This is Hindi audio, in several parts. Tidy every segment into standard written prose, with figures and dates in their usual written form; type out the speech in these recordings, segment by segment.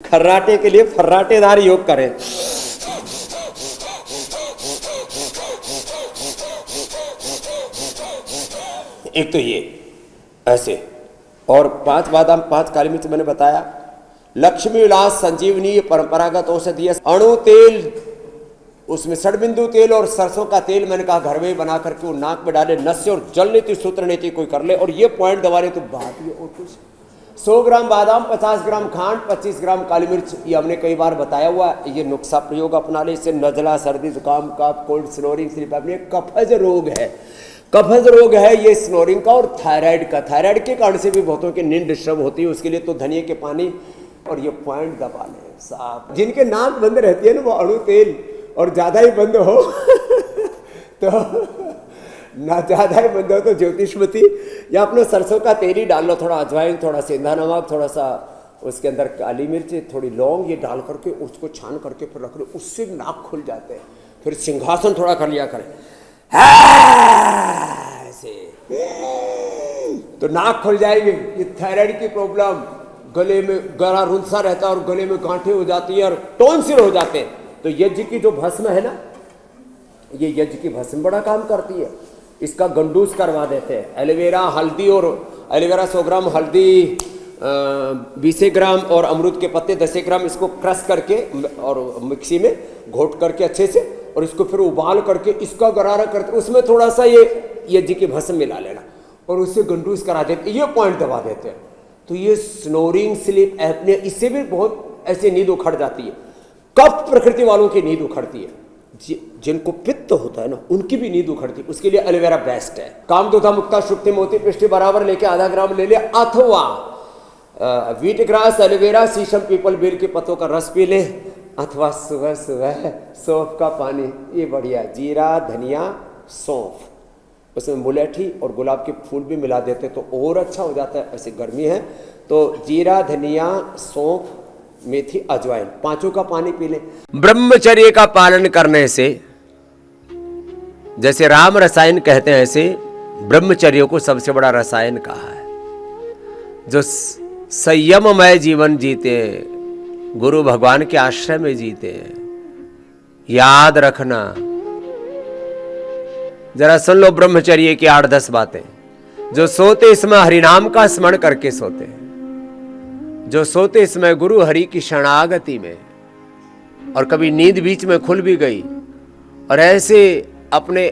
खर्राटे के लिए फर्राटेदार योग करें। एक तो ये ऐसे, और 5 बादाम 5 काली मिर्च मैंने बताया। लक्ष्मी विलास संजीवनी, ये परंपरागत औषधि है। अणु तेल, उसमें षडबिंदु तेल और सरसों का तेल मैंने कहा घर में ही बना करके वो नाक में डाले, नस्य और जल नीति सूत्र नीति कोई कर ले और ये पॉइंट दबा ले तो बात ही और कुछ। 100 ग्राम बादाम, 50 ग्राम खांड, 25 ग्राम काली मिर्च, ये हमने कई बार बताया हुआ। ये नुस्खा प्रयोग अपना ले, इससे नजला, सर्दी, जुकाम, कफ, कोल्ड, स्नोरिंग, स्लीप एपनिया, कफज रोग है, कफज रोग है ये स्नोरिंग का, और थायराइड का। थायराइड के कारण से भी बहुतों की नींद डिस्टर्ब होती है, उसके लिए तो धनिया के पानी और ये पॉइंट दबा ले साहब। जिनके नाक बंद रहती है ना वो अणु तेल और ज्यादा ही बंद हो तो ना ज्यादा ही बंद हो तो ज्योतिषमती या अपने सरसों का तेल ही डाल लो, थोड़ा अजवाइन, थोड़ा सेंधा नमक, थोड़ा सा उसके अंदर काली मिर्च, थोड़ी लौंग, ये डाल करके उसको छान करके फिर रख लो, उससे नाक खुल जाते हैं। फिर सिंहासन थोड़ा कर लिया करें ऐसे तो नाक खुल जाएगी। ये थायराइड की प्रॉब्लम, गले में गला रुंधा रहता है और गले में गांठें हो जाती है और टॉन्सिल हो जाते हैं, तो यज्ञ की जो भस्म है ना, ये यज्ञ की भस्म बड़ा काम करती है। इसका गंडूस करवा देते हैं। एलोवेरा, हल्दी, और एलोवेरा 100 ग्राम, हल्दी 20 ग्राम और अमरूद के पत्ते 10 ग्राम, इसको क्रश करके और मिक्सी में घोट करके अच्छे से, और इसको फिर उबाल करके इसका गरारा करके उसमें थोड़ा सा ये यज्ञ की भस्म मिला लेना और उससे गंडूस करा देते, ये पॉइंट दबा देते हैं। तो ये स्नोरिंग, स्लीप एपनिया, इससे भी बहुत ऐसे नींद उखड़ जाती है। कफ प्रकृति वालों की नींद उखड़ती है, जिनको पित्त होता है ना उनकी भी नींद उखड़ती है, उसके लिए एलोवेरा बेस्ट है। कामदोधा, मुक्ता, शुक्ति, मोती, पृष्टि बराबर लेके आधा ग्राम ले ले, अथवा व्हीट ग्रास, एलोवेरा, शीशम, पीपल, बेल के पत्तों का रस पी ले, अथवा सुबह सुबह सौंफ का पानी, ये बढ़िया। जीरा, धनिया, सौंफ, उसमें मुलेठी और गुलाब के फूल भी मिला देते तो और अच्छा हो जाता है। ऐसे गर्मी है तो जीरा, धनिया, सौंफ, मेथी, अजवाइन, 5 का पानी पी ले। ब्रह्मचर्य का पालन करने से, जैसे राम रसायन कहते हैं ऐसे ब्रह्मचर्य को सबसे बड़ा रसायन कहा है। जो संयममय जीवन जीते हैं, गुरु भगवान के आश्रय में जीते हैं, याद रखना, जरा सुन लो ब्रह्मचर्य की 8-10 बातें। जो सोते इसमें हरिनाम का स्मरण करके सोते हैं, जो सोते इसमें गुरु हरि की शरणागति में, और कभी नींद बीच में खुल भी गई और ऐसे अपने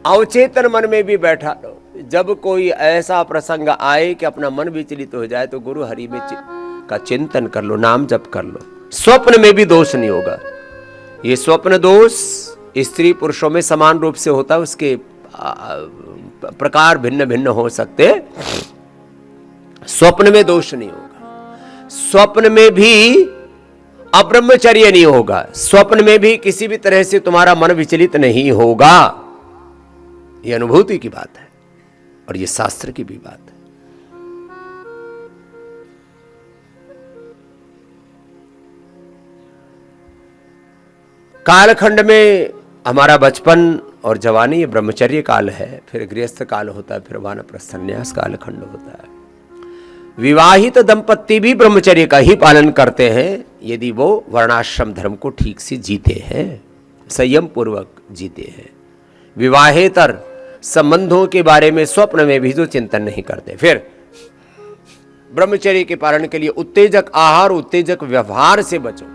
अवचेतन मन में भी बैठा लो, जब कोई ऐसा प्रसंग आए कि अपना मन विचलित हो जाए तो गुरु हरि में का चिंतन कर लो, नाम जप कर लो। स्वप्न में भी दोष नहीं होगा। ये स्वप्न दोष स्त्री पुरुषों में समान रूप से होता है, उसके प्रकार भिन्न भिन्न हो सकते, स्वप्न में दोष नहीं होगा। स्वप्न में भी अब्रह्मचर्य नहीं होगा, स्वप्न में भी किसी भी तरह से तुम्हारा मन विचलित नहीं होगा। यह अनुभूति की बात है और यह शास्त्र की भी बात है। कालखंड में हमारा बचपन और जवानी ये ब्रह्मचर्य काल है, फिर गृहस्थ काल होता है, फिर वानप्रस्थ संन्यास कालखंड होता है। विवाहित दंपत्ति भी ब्रह्मचर्य का ही पालन करते हैं यदि वो वर्णाश्रम धर्म को ठीक से जीते हैं, संयम पूर्वक जीते हैं। विवाहेतर संबंधों के बारे में स्वप्न में भी जो चिंतन नहीं करते। फिर ब्रह्मचर्य के पालन के लिए उत्तेजक आहार, उत्तेजक व्यवहार से बचो।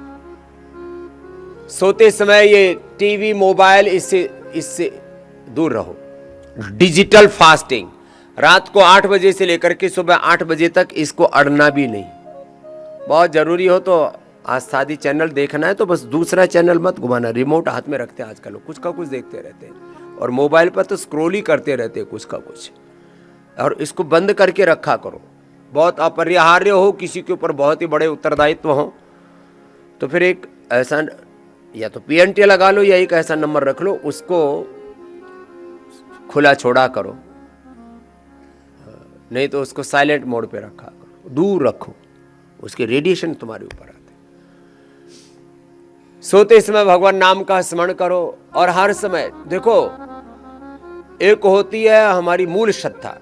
सोते समय ये टीवी, मोबाइल, इससे दूर रहो। डिजिटल फास्टिंग, रात को 8 बजे से लेकर के सुबह 8 बजे तक इसको अड़ना भी नहीं। बहुत जरूरी हो तो आस्थादी चैनल देखना है तो बस दूसरा चैनल मत घुमाना, रिमोट हाथ में रखते हैं आजकल लोग, कुछ का कुछ देखते रहते हैं और मोबाइल पर तो स्क्रॉल ही करते रहते हैं कुछ का कुछ, और इसको बंद करके रखा करो। बहुत अपरिहार्य हो, किसी के ऊपर बहुत ही बड़े उत्तरदायित्व हो तो फिर एक ऐसा या तो PNT लगा लो या एक ऐसा नंबर रख लो, उसको खुला छोड़ा करो, नहीं तो उसको साइलेंट मोड पे रखा करो, दूर रखो, उसके रेडिएशन तुम्हारे ऊपर आते। सोते समय भगवान नाम का स्मरण करो और हर समय देखो, एक होती है हमारी मूल श्रद्धा,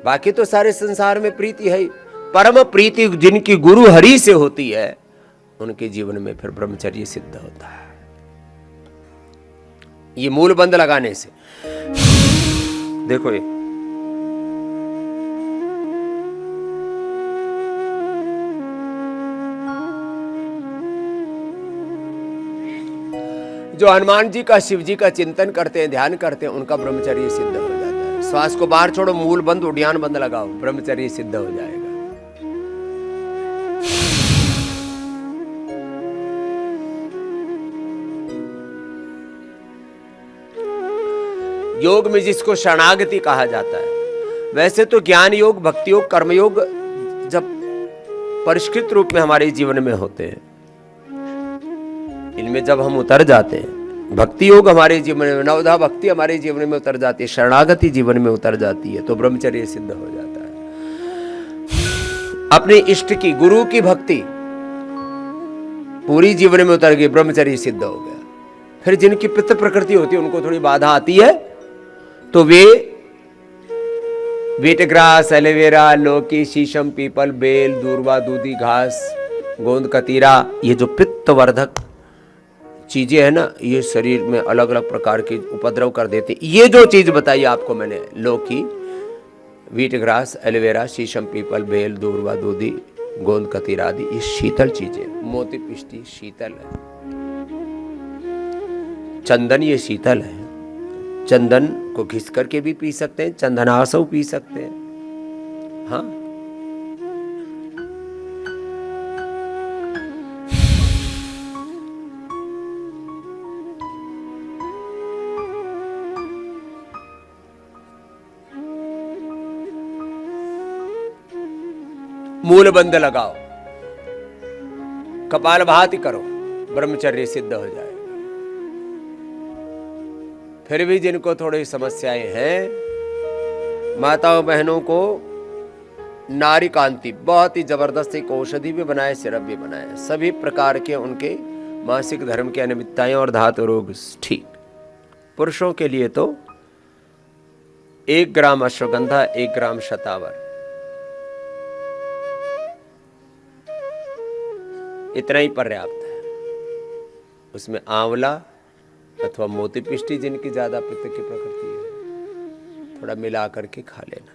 बाकी तो सारे संसार में प्रीति है, परम प्रीति जिनकी गुरु हरि से होती है, उनके जीवन में फिर ब्रह्मचर्य सिद्ध होता है। ये मूल बंध लगाने से देखो, ये जो हनुमान जी का, शिव जी का चिंतन करते हैं, ध्यान करते हैं, उनका ब्रह्मचर्य सिद्ध हो जाता है। श्वास को बाहर छोड़ो, मूल बंद, उद्यान बंद लगाओ, ब्रह्मचर्य सिद्ध हो जाएगा। योग में जिसको शरणागति कहा जाता है, वैसे तो ज्ञान योग, भक्ति योग, कर्म योग जब परिष्कृत रूप में हमारे जीवन में होते हैं, इनमें जब हम उतर जाते हैं, भक्ति योग हमारे जीवन में, नवधा भक्ति हमारे जीवन में उतर जाती है, शरणागति जीवन में उतर जाती है, तो ब्रह्मचर्य सिद्ध हो जाता है। अपने इष्ट की, गुरु की भक्ति पूरी जीवन में उतर गई, ब्रह्मचर्य सिद्ध हो गया। फिर जिनकी पित्त प्रकृति होती है, उनको थोड़ी बाधा आती है, तो वे वीटग्रास, एलोवेरा, लौकी, शीशम, पीपल, बेल, दूर्वा, दूधी घास, गोंद कतीरा, ये जो पित्तवर्धक चीजें है ना, ये शरीर में अलग अलग प्रकार के उपद्रव कर देते। ये जो चीज बताई आपको मैंने, लौकी, वीट ग्रास, एलोवेरा, शीशम, पीपल, बेल, दूर्वा, दूधी, गोंद कतीरा आदि, ये शीतल चीजें। मोती पिष्टी शीतल है, चंदन ये शीतल है। चंदन को घिस करके भी पी सकते हैं, चंदनासव पी सकते हैं। हाँ, मूल बंद लगाओ, कपालभाति करो, ब्रह्मचर्य सिद्ध हो जाए। फिर भी जिनको थोड़ी समस्याएं हैं, माताओं बहनों को नारी कांति बहुत ही जबरदस्त एक औषधि भी बनाए, सिरप भी बनाए, सभी प्रकार के उनके मासिक धर्म की अनियमितताएं और धातु रोग ठीक। पुरुषों के लिए तो 1 ग्राम अश्वगंधा, 1 ग्राम शतावर, इतना ही पर्याप्त है। उसमें आंवला अथवा मोती पिष्टी, जिनकी ज्यादा पित्त की प्रकृति है, थोड़ा मिला करके खा लेना।